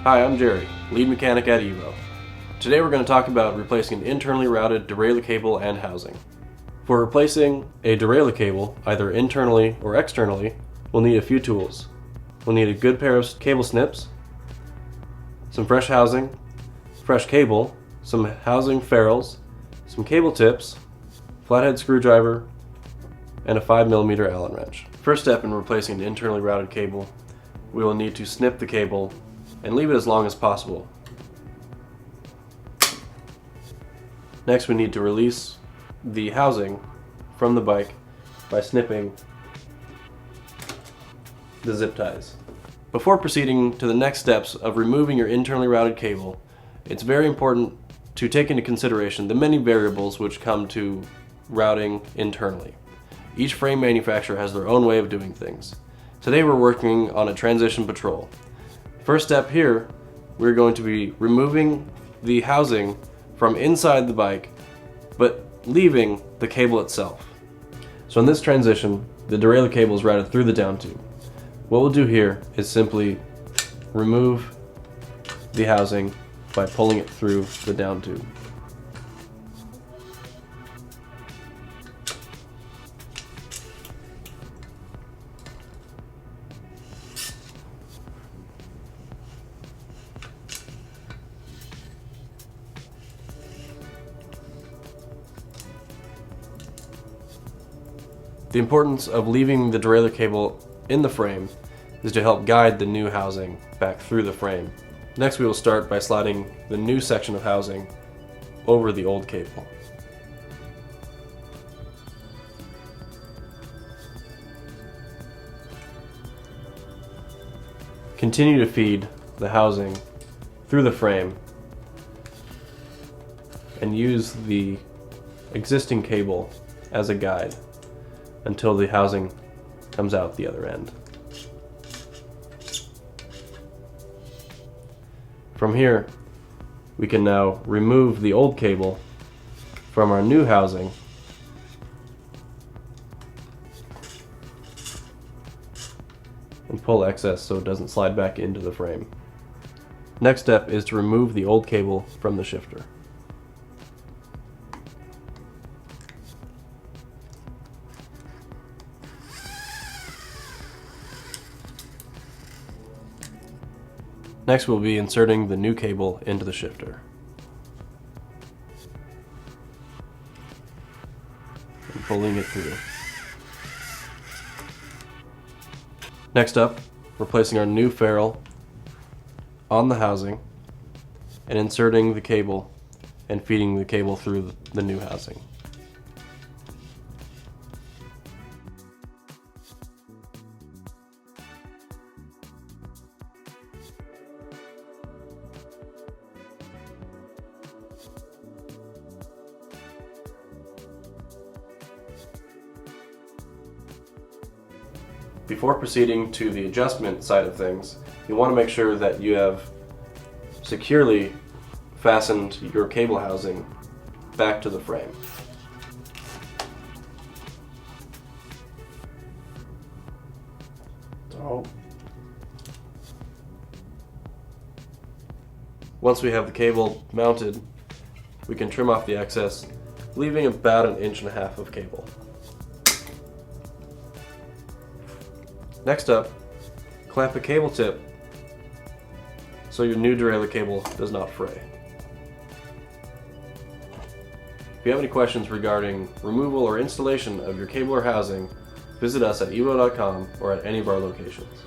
Hi, I'm Jerry, lead mechanic at Evo. Today we're going to talk about replacing an internally routed derailleur cable and housing. For replacing a derailleur cable, either internally or externally, we'll need a few tools. We'll need a good pair of cable snips, some fresh housing, fresh cable, some housing ferrules, some cable tips, flathead screwdriver, and a 5mm Allen wrench. First step in replacing an internally routed cable, we will need to snip the cable and leave it as long as possible. Next, we need to release the housing from the bike by snipping the zip ties. Before proceeding to the next steps of removing your internally routed cable, it's very important to take into consideration the many variables which come to routing internally. Each frame manufacturer has their own way of doing things. Today we're working on a transition patrol. First step here, we're going to be removing the housing from inside the bike, but leaving the cable itself. So in this transition, the derailleur cable is routed through the down tube. What we'll do here is simply remove the housing by pulling it through the down tube. The importance of leaving the derailleur cable in the frame is to help guide the new housing back through the frame. Next, we will start by sliding the new section of housing over the old cable. Continue to feed the housing through the frame and use the existing cable as a guide until the housing comes out the other end. From here, we can now remove the old cable from our new housing and pull excess so it doesn't slide back into the frame. Next step is to remove the old cable from the shifter. Next, we'll be inserting the new cable into the shifter. And pulling it through. Next up, we're placing our new ferrule on the housing and inserting the cable and feeding the cable through the new housing. Before proceeding to the adjustment side of things, you want to make sure that you have securely fastened your cable housing back to the frame. So, once we have the cable mounted, we can trim off the excess, leaving about 1.5 inches of cable. Next up, clamp a cable tip so your new derailleur cable does not fray. If you have any questions regarding removal or installation of your cable or housing, visit us at evo.com or at any of our locations.